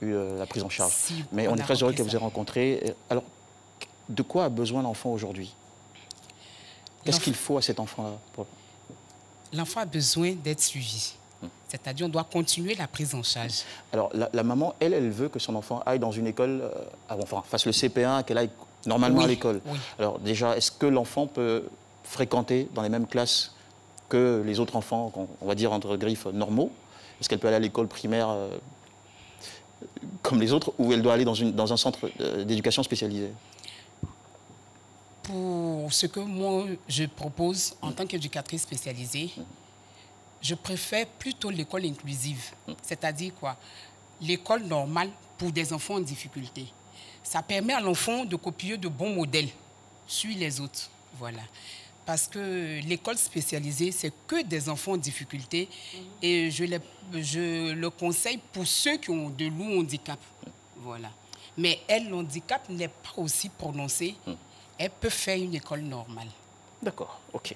eu la prise en charge. Mais on est très heureux qu'elle vous ait rencontré. Alors, de quoi a besoin l'enfant aujourd'hui? Qu'est-ce qu'il faut à cet enfant-là? L'enfant a besoin d'être suivi. C'est-à-dire, on doit continuer la prise en charge. Alors, la maman, elle veut que son enfant aille dans une école, enfin, fasse le CP1, qu'elle aille normalement à l'école. Alors, déjà, est-ce que l'enfant peut fréquenter dans les mêmes classes que les autres enfants, on va dire entre griffes, normaux? Est-ce qu'elle peut aller à l'école primaire comme les autres, ou elle doit aller dans un centre d'éducation spécialisée? Pour ce que moi, je propose en tant qu'éducatrice spécialisée, je préfère plutôt l'école inclusive. C'est-à-dire quoi? L'école normale pour des enfants en difficulté. Ça permet à l'enfant de copier de bons modèles sur les autres. Voilà. Parce que l'école spécialisée, c'est que des enfants en difficulté. Et je le conseille pour ceux qui ont de lourds handicaps. Voilà. Mais elle, l'handicap n'est pas aussi prononcé. Elle peut faire une école normale. D'accord, ok.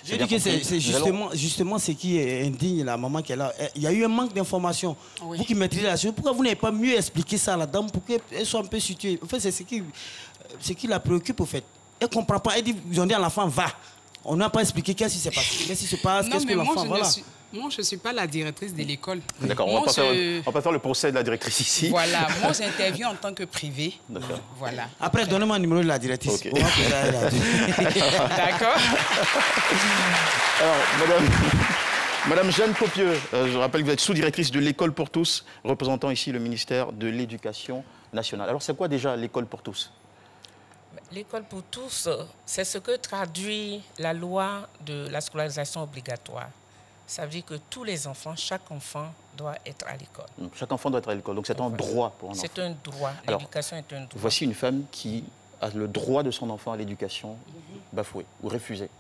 Je dis que c'est justement ce qui est indigne, la maman qui est là. Il y a eu un manque d'informations. Vous qui maîtrisez la chose, pourquoi vous n'avez pas mieux expliqué ça à la dame pour qu'elle soit un peu située? En fait, c'est ce qui la préoccupe, au fait. Elle ne comprend pas. Elle dit, ils ont dit à l'enfant, va. On n'a pas expliqué qu'est-ce qui s'est passé, qu'est-ce qui se passe, qu'est-ce que l'enfant... Moi, je ne suis pas la directrice de l'école. D'accord, on ne va pas faire le procès de la directrice ici. Voilà, moi j'interviens en tant que privé. D'accord. Voilà. Après, donnez-moi le numéro de la directrice. Okay. D'accord. Alors, Madame Jeanne Popieux, je rappelle que vous êtes sous-directrice de l'École pour tous, représentant ici le ministère de l'Éducation nationale. Alors, c'est quoi déjà l'École pour tous? L'école pour tous, c'est ce que traduit la loi de la scolarisation obligatoire. Ça veut dire que tous les enfants, chaque enfant doit être à l'école. Chaque enfant doit être à l'école, donc c'est un droit pour un enfant. C'est un droit, l'éducation est un droit. Voici une femme qui a le droit de son enfant à l'éducation bafoué ou refusé.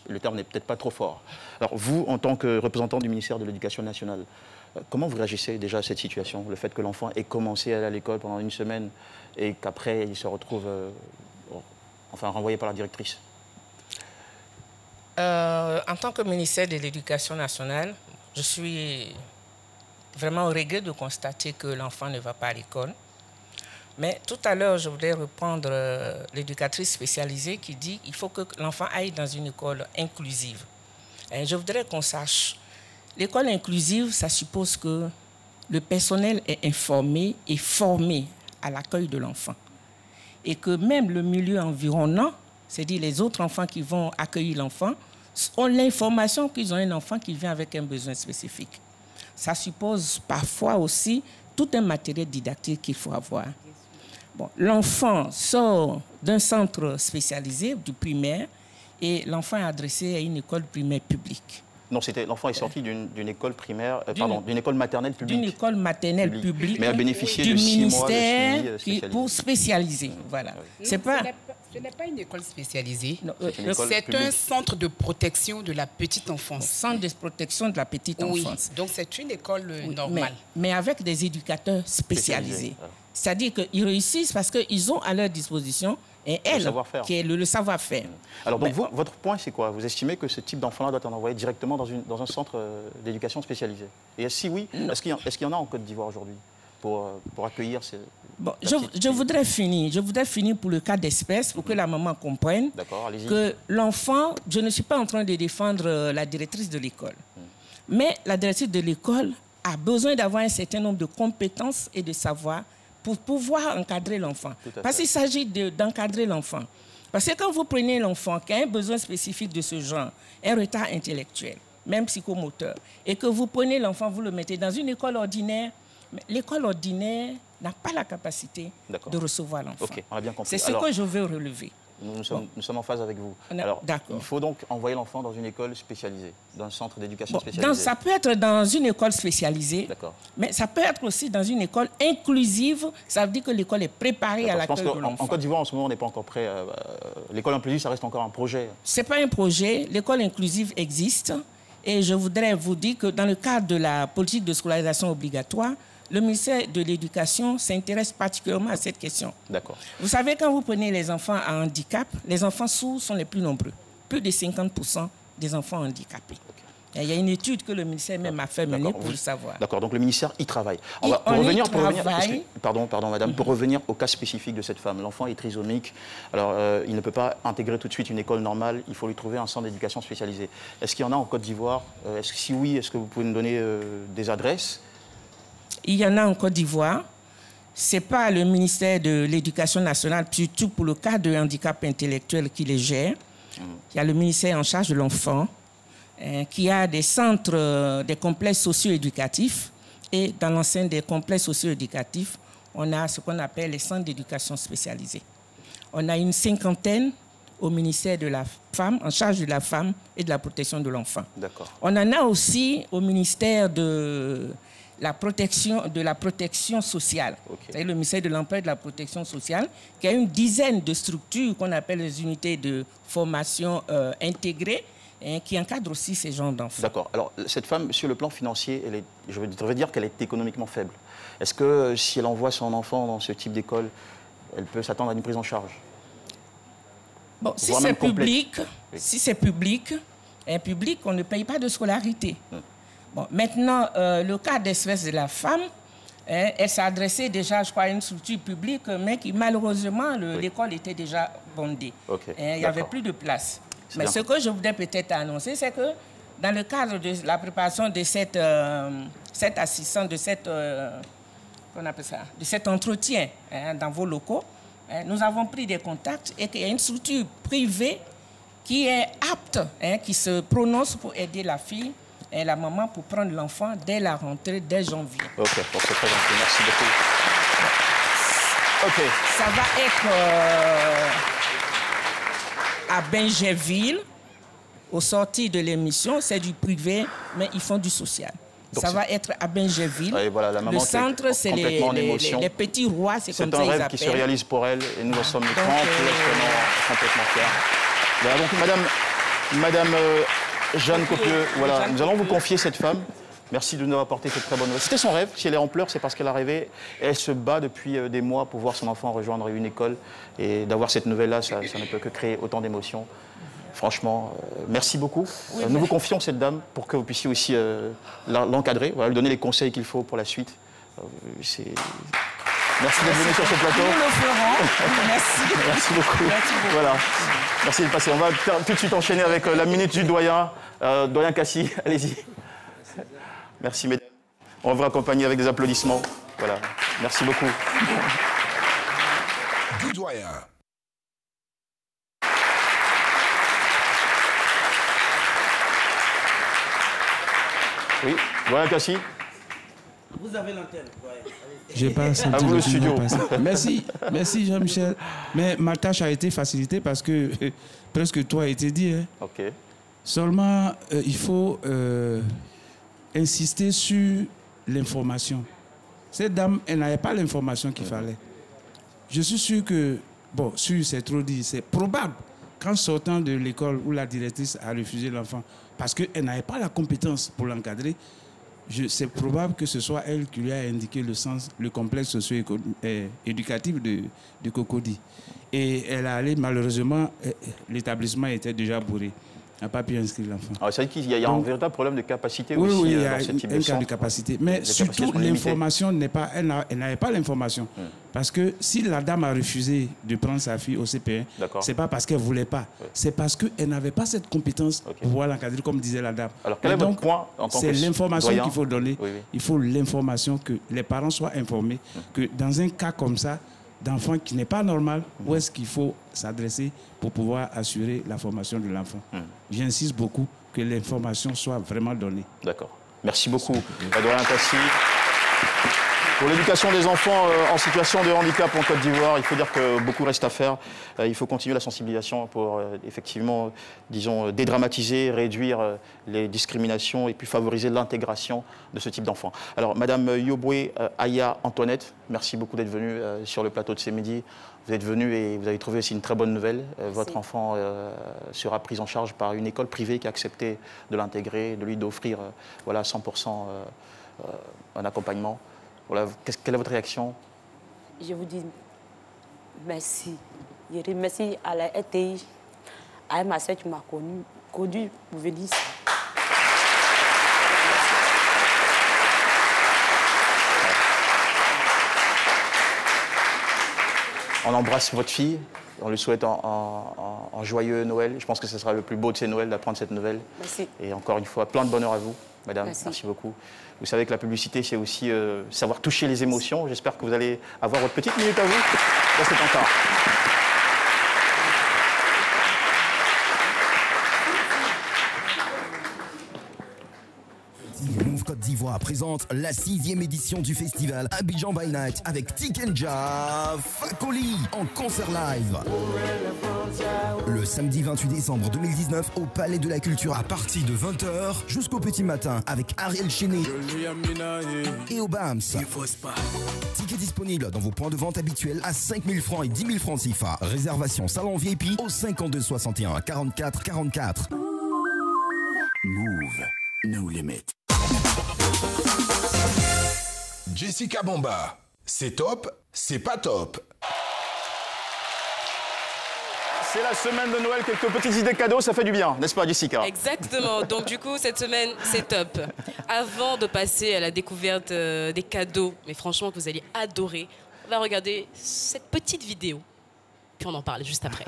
Le terme n'est peut-être pas trop fort. Alors vous, en tant que représentant du ministère de l'Éducation nationale, comment vous réagissez déjà à cette situation? Le fait que l'enfant ait commencé à aller à l'école pendant une semaine et qu'après il se retrouve renvoyé par la directrice? En tant que ministère de l'Éducation nationale, je suis vraiment au regret de constater que l'enfant ne va pas à l'école. Mais tout à l'heure, je voudrais reprendre l'éducatrice spécialisée qui dit qu'il faut que l'enfant aille dans une école inclusive. Et je voudrais qu'on sache, l'école inclusive, ça suppose que le personnel est informé et formé à l'accueil de l'enfant. Et que même le milieu environnant, c'est-à-dire les autres enfants qui vont accueillir l'enfant, ont l'information qu'ils ont un enfant qui vient avec un besoin spécifique. Ça suppose parfois aussi tout un matériel didactique qu'il faut avoir. Bon, l'enfant sort d'un centre spécialisé, du primaire, et l'enfant est adressé à une école primaire publique. Non, l'enfant est sorti d'une école primaire, d'une école maternelle publique. D'une école maternelle publique. Mais a bénéficié du de 6 mois de ministère suivi pour spécialiser. Voilà. Ce n'est pas une école spécialisée. C'est un centre de protection de la petite enfance. Centre de protection de la petite enfance. Donc c'est une école normale. Mais avec des éducateurs spécialisés. C'est-à-dire qu'ils réussissent parce qu'ils ont à leur disposition qui est le savoir-faire. Alors, donc, votre point, c'est quoi? Vous estimez que ce type d'enfant-là doit être envoyé directement dans un centre d'éducation spécialisé? Et si oui, est-ce qu'il y en a en Côte d'Ivoire aujourd'hui pour accueillir ces... Bon, je voudrais finir pour le cas d'espèce, pour que la maman comprenne que l'enfant, je ne suis pas en train de défendre la directrice de l'école, mais la directrice de l'école a besoin d'avoir un certain nombre de compétences et de savoir pour pouvoir encadrer l'enfant. Parce qu'il s'agit d'encadrer l'enfant. Parce que quand vous prenez l'enfant qui a un besoin spécifique de ce genre, un retard intellectuel, même psychomoteur, et que vous prenez l'enfant, vous le mettez dans une école ordinaire, l'école ordinaire n'a pas la capacité de recevoir l'enfant. Ok, on a bien compris. C'est ce que je veux relever. Nous sommes en phase avec vous. Alors, il faut donc envoyer l'enfant dans une école spécialisée, dans un centre d'éducation spécialisé. Ça peut être dans une école spécialisée, mais ça peut être aussi dans une école inclusive. Ça veut dire que l'école est préparée à l'accueil de l'enfant. En Côte d'Ivoire, en ce moment, on n'est pas encore prêt. L'école inclusive, ça reste encore un projet. Ce n'est pas un projet. L'école inclusive existe. Et je voudrais vous dire que dans le cadre de la politique de scolarisation obligatoire, le ministère de l'Éducation s'intéresse particulièrement à cette question. D'accord. Vous savez, quand vous prenez les enfants à handicap, les enfants sourds sont les plus nombreux. Plus de 50% des enfants handicapés. Okay. Il y a une étude que le ministère même a fait mener pour le savoir. D'accord, donc le ministère y travaille. Pour revenir au cas spécifique de cette femme, l'enfant est trisomique, alors il ne peut pas intégrer tout de suite une école normale, il faut lui trouver un centre d'éducation spécialisé. Est-ce qu'il y en a en Côte d'Ivoire? Si oui, est-ce que vous pouvez nous donner des adresses? Il y en a en Côte d'Ivoire. Ce n'est pas le ministère de l'Éducation nationale, surtout pour le cas de handicap intellectuel qui les gère. Il y a le ministère en charge de l'enfant, qui a des centres, des complexes socio-éducatifs. Et dans l'enceinte des complexes socio-éducatifs, on a ce qu'on appelle les centres d'éducation spécialisés. On a une 50aine au ministère de la Femme, en charge de la femme et de la protection de l'enfant. On en a aussi au ministère de la protection sociale. C'est le ministère de l'Emploi et de la Protection sociale qui a une dizaine de structures qu'on appelle les unités de formation intégrées qui encadrent aussi ces genres d'enfants. D'accord. Alors, cette femme, sur le plan financier, je voudrais dire qu'elle est économiquement faible. Est-ce que si elle envoie son enfant dans ce type d'école, elle peut s'attendre à une prise en charge? Bon, si c'est public, on ne paye pas de scolarité. Bon, maintenant, le cas d'espèce de la femme, Elle s'adressait déjà, je crois, à une structure publique, mais qui malheureusement, l'école était déjà bondée. Il n'y avait plus de place. Mais ce que je voudrais peut-être annoncer, c'est que dans le cadre de la préparation de cette assistance, de qu'on appelle ça, de cet entretien dans vos locaux, nous avons pris des contacts et qu'il y a une structure privée qui est apte, qui se prononce pour aider la fille et la maman pour prendre l'enfant dès la rentrée, dès janvier. Ok, bon, c'est très gentil, merci beaucoup. Ok. Ça va être à Benjerville, au sortir de l'émission, c'est du privé, mais ils font du social. Donc ça va être à Benjerville. Et voilà, la maman le centre, c'est les petits rois, c'est comme ça ils appellent. C'est un rêve qui se réalise pour elle et nous en sommes complètement fiers. Voilà, donc Madame Jeanne Copieux, voilà, nous allons vous confier cette femme. Merci de nous avoir apporté cette très bonne nouvelle. C'était son rêve. Si elle est en pleurs, c'est parce qu'elle a rêvé. Elle se bat depuis des mois pour voir son enfant rejoindre une école. Et d'avoir cette nouvelle-là, ça ne peut que créer autant d'émotions. Franchement, merci beaucoup. Oui, nous vous confions cette dame pour que vous puissiez aussi l'encadrer, voilà, lui donner les conseils qu'il faut pour la suite. Merci d'être venu sur ce plateau. Nous le ferons. Merci. Merci beaucoup. Merci beaucoup. Voilà. Merci de passer. On va tout de suite enchaîner avec la minute du doyen. Doyen Cassie, allez-y. Merci, mesdames. On va vous accompagner avec des applaudissements. Voilà. Merci beaucoup. Du doyen. Oui, doyen Cassie. Vous avez l'antenne. J'ai pas senti à vous le studio. Merci Jean-Michel. Mais ma tâche a été facilitée parce que presque tout a été dit. Hein. Ok. Seulement, il faut insister sur l'information. Cette dame, elle n'avait pas l'information qu'il fallait. Je suis sûr que, bon, sûr, c'est trop dit, c'est probable qu'en sortant de l'école où la directrice a refusé l'enfant, parce qu'elle n'avait pas la compétence pour l'encadrer, c'est probable que ce soit elle qui lui a indiqué le complexe socio-éducatif de Cocody. Et elle a allé, malheureusement, l'établissement était déjà bourré. n'a pas pu inscrire l'enfant. Alors, ça veut dire qu'il y a un véritable problème de capacité aussi. Oui, il y a dans ce type un cas de capacité. Mais surtout, l'information n'est pas... Elle n'avait pas l'information. Parce que si la dame a refusé de prendre sa fille au CP1, ce n'est pas parce qu'elle ne voulait pas. C'est parce qu'elle n'avait pas cette compétence pour pouvoir l'encadrer, comme disait la dame. Alors, quel est votre point en tant que c'est l'information qu'il faut donner. Oui, oui. Il faut l'information, que les parents soient informés, que dans un cas comme ça, d'enfant qui n'est pas normal, où est-ce qu'il faut s'adresser pour pouvoir assurer la formation de l'enfant. J'insiste beaucoup que l'information soit vraiment donnée. D'accord. Merci beaucoup, Doyen Cassie. Pour l'éducation des enfants en situation de handicap en Côte d'Ivoire, il faut dire que beaucoup reste à faire. Il faut continuer la sensibilisation pour effectivement, disons, dédramatiser, réduire les discriminations et puis favoriser l'intégration de ce type d'enfants. Alors, Madame Yoboué Aya Antoinette, merci beaucoup d'être venue sur le plateau de ce midi. Vous êtes venue et vous avez trouvé aussi une très bonne nouvelle. Votre enfant sera pris en charge par une école privée qui a accepté de l'intégrer, de lui d'offrir voilà, 100% un accompagnement. Voilà, quelle est votre réaction? Je vous dis merci. Je remercie à la RTI, à ma soeur qui m'a connu pour venir ici. On embrasse votre fille, on lui souhaite un joyeux Noël. Je pense que ce sera le plus beau de ces Noëls d'apprendre cette nouvelle. Merci. Et encore une fois, plein de bonheur à vous, madame. Merci beaucoup. Vous savez que la publicité, c'est aussi savoir toucher les émotions. J'espère que vous allez avoir votre petite minute à vous dans cet encart. Move Côte d'Ivoire présente la 6e édition du festival Abidjan by Night avec Tikenja Fakoli en concert live. Le samedi 28 décembre 2019 au Palais de la Culture à partir de 20h jusqu'au petit matin avec Ariel Chéné et Obams. Ticket disponible dans vos points de vente habituels à 5 000 francs et 10 000 francs CFA. Réservation salon VIP au 52 61 44 44. Move, no limit. Jessica Bomba, c'est top, c'est pas top. C'est la semaine de Noël, quelques petites idées cadeaux, ça fait du bien, n'est-ce pas Jessica? Exactement, donc du coup cette semaine c'est top. Avant de passer à la découverte des cadeaux, mais franchement que vous allez adorer, on va regarder cette petite vidéo, puis on en parle juste après.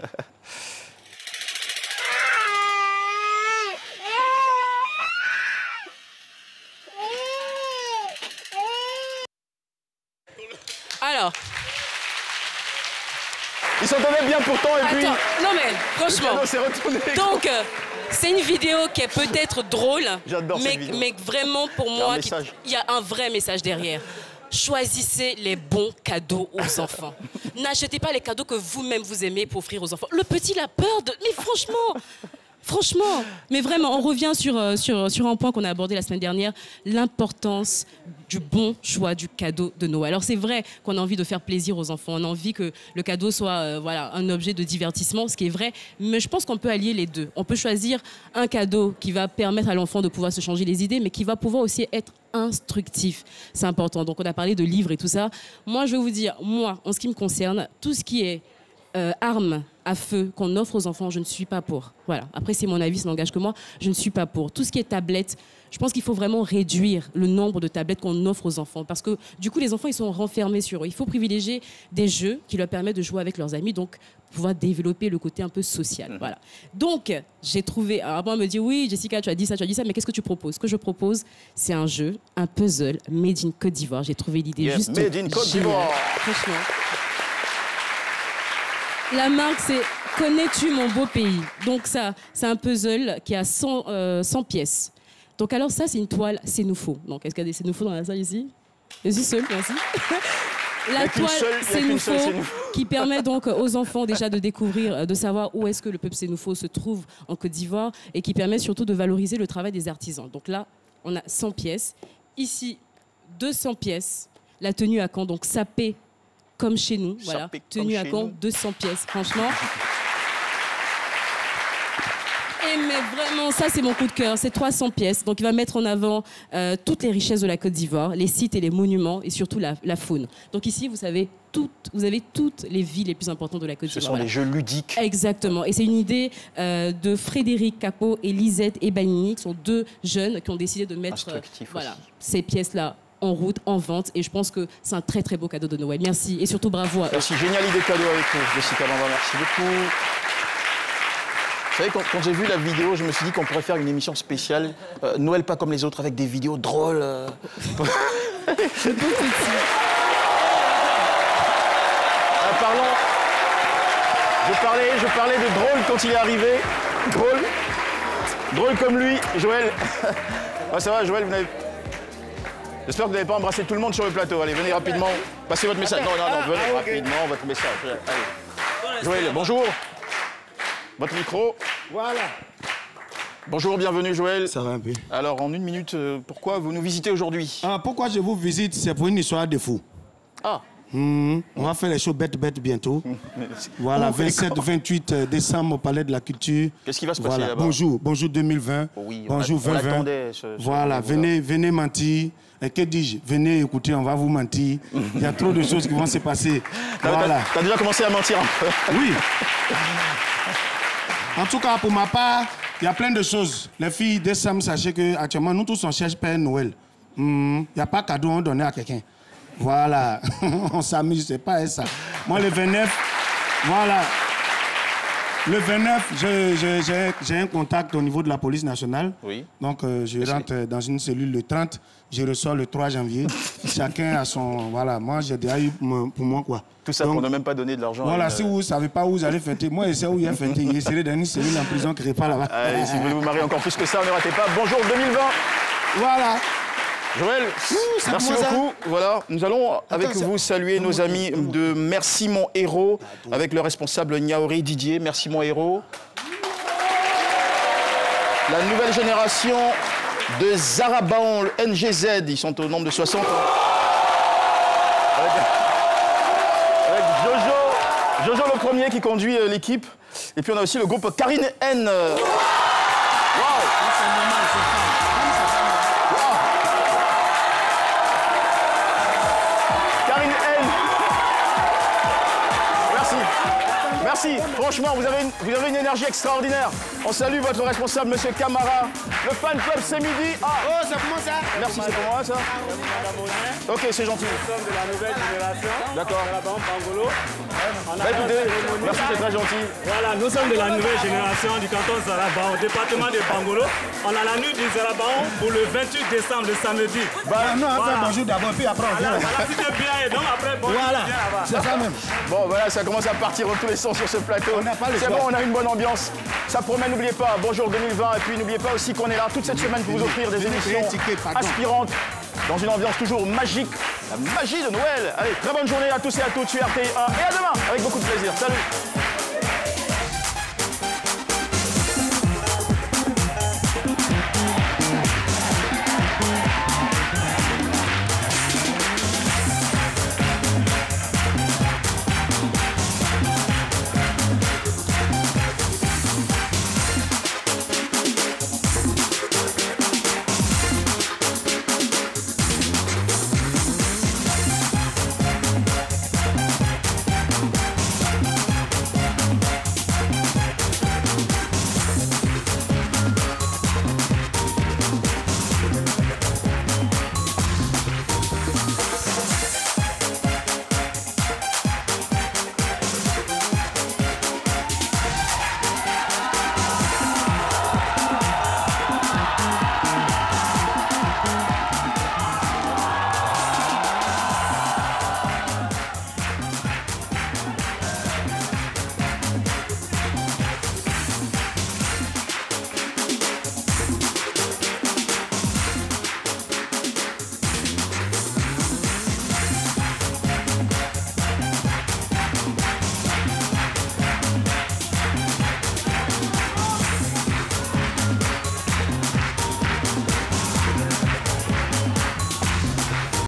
Alors... Ils s'entendaient bien pourtant et puis... Attends, non mais franchement, donc c'est une vidéo qui est peut-être drôle, mais vraiment pour moi, il y a un vrai message derrière. Choisissez les bons cadeaux aux enfants. N'achetez pas les cadeaux que vous-même vous aimez pour offrir aux enfants. Le petit, il a peur de... Mais franchement, mais vraiment, on revient sur un point qu'on a abordé la semaine dernière, l'importance du bon choix du cadeau de Noël. Alors c'est vrai qu'on a envie de faire plaisir aux enfants, on a envie que le cadeau soit voilà, un objet de divertissement, ce qui est vrai, mais je pense qu'on peut allier les deux. On peut choisir un cadeau qui va permettre à l'enfant de pouvoir se changer les idées, mais qui va pouvoir aussi être instructif. C'est important. Donc on a parlé de livres et tout ça. Moi, je vais vous dire, moi, en ce qui me concerne, tout ce qui est armes à feu qu'on offre aux enfants, je ne suis pas pour. Voilà. Après, c'est mon avis, ça n'engage que moi. Je ne suis pas pour. Tout ce qui est tablette, je pense qu'il faut vraiment réduire le nombre de tablettes qu'on offre aux enfants parce que du coup, les enfants, ils sont renfermés sur eux. Il faut privilégier des jeux qui leur permettent de jouer avec leurs amis, donc pouvoir développer le côté un peu social. Voilà. Donc, j'ai trouvé... Alors, on me dit, oui, Jessica, tu as dit ça, mais qu'est-ce que tu proposes? Ce que je propose, c'est un jeu, un puzzle, made in Côte d'Ivoire. J'ai trouvé l'idée juste made in Côte d'Ivoire. Franchement. La marque, c'est « Connais-tu mon beau pays ?» Donc ça, c'est un puzzle qui a 100 pièces. Donc alors ça, c'est une toile Sénoufo. Donc est-ce qu'il y a des Sénoufo dans la salle ici? Je suis seule, merci. La toile Sénoufo qui permet donc aux enfants déjà de découvrir, de savoir où est-ce que le peuple Sénoufo se trouve en Côte d'Ivoire et qui permet surtout de valoriser le travail des artisans. Donc là, on a 100 pièces. Ici, 200 pièces. La tenue à Caen, donc sapé comme chez nous, voilà, tenue à Caen, 200 pièces, franchement. Et mais vraiment, ça c'est mon coup de cœur, c'est 300 pièces. Donc il va mettre en avant toutes les richesses de la Côte d'Ivoire, les sites et les monuments et surtout la faune. Donc ici, vous avez toutes les villes les plus importantes de la Côte d'Ivoire. Ce sont les jeux ludiques. Exactement. Et c'est une idée de Frédéric Capot et Lisette Ebanini, qui sont deux jeunes qui ont décidé de mettre voilà, ces pièces-là en route, en vente, et je pense que c'est un très très beau cadeau de Noël. Merci, et surtout bravo à eux. Merci, génial idée cadeau avec nous, Jessica Bamba, merci beaucoup. Vous savez, quand j'ai vu la vidéo, je me suis dit qu'on pourrait faire une émission spéciale, Noël pas comme les autres, avec des vidéos drôles. Parlons, je parlais de drôle quand il est arrivé, drôle comme lui, Joël. Ah, ça va, Joël, vous n'avez... J'espère que vous n'avez pas embrassé tout le monde sur le plateau. Allez, venez rapidement. Passez votre message. Non, venez rapidement, votre message. Allez. Joël, bonjour. Votre micro. Voilà. Bonjour, bienvenue Joël. Ça va un peu. Alors, en une minute, pourquoi vous nous visitez aujourd'hui? Pourquoi je vous visite, c'est pour une histoire de fou. Ah. On va faire les shows bêtes bientôt. Voilà, 27-28 décembre au Palais de la Culture. Qu'est-ce qui va se passer là-bas? Bonjour 2020. Oui, bonjour 2020. Voilà, venez mentir. Et que dis-je? Venez écouter, on va vous mentir. Il y a trop de choses qui vont se passer. Voilà. T'as déjà commencé à mentir un peu. Oui. En tout cas, pour ma part, il y a plein de choses. Les filles, décembre, sachez qu'actuellement, nous tous, on cherche Père Noël. Il n'y a pas de cadeau à donner à quelqu'un. Voilà. On s'amuse, c'est pas ça. Moi, le 29, voilà. Le 29, j'ai un contact au niveau de la police nationale. Oui. Donc, je rentre dans une cellule le 30. Je ressors le 3 janvier. Chacun a son... Voilà, moi, j'ai déjà eu pour moi, quoi. Tout ça pour ne même pas donner de l'argent. Voilà, si vous ne savez pas où vous allez fêter, moi, je sais où il y a fêté. Il serait dans une cellule en prison qui répare là-bas. Allez, si vous voulez vous marier encore plus que ça, ne ratez pas. Bonjour 2020. Voilà. Joël, merci beaucoup. Voilà, nous allons avec vous saluer nos amis de Merci Mon Héros avec le responsable Niaori Didier. Merci Mon Héros. La nouvelle génération de Zaraban, le NGZ, ils sont au nombre de 60. Avec Jojo le premier qui conduit l'équipe. Et puis on a aussi le groupe Karine N. Merci. Franchement, vous avez une énergie extraordinaire. On salue votre responsable, Monsieur Camara. Le fan club, c'est midi. Ah. Oh, c'est pour moi ça? Merci, c'est pour moi ça. Ok, c'est gentil. Nous sommes de la nouvelle génération. D'accord. Pangolo. Merci, c'est très gentil. Voilà, nous sommes de la nouvelle génération du canton Zaraban, au département de Pangolo. On a la nuit du Zaraban pour le 28 décembre, le samedi. Bah non, on fait bonjour d'abord, puis après on vient. Voilà, si c'est bien, et donc après, bon, voilà, c'est ça même. Bon, voilà, ça commence à partir dans tous les sens sur ce plateau. C'est bon, on a une bonne ambiance. Ça promet, n'oubliez pas, bonjour 2020. Et puis n'oubliez pas aussi qu'on est là toute cette semaine pour vous offrir des émissions inspirantes dans une ambiance toujours magique. La magie de Noël. Allez, très bonne journée à tous et à toutes sur RTI1 et à demain avec beaucoup de plaisir. Salut.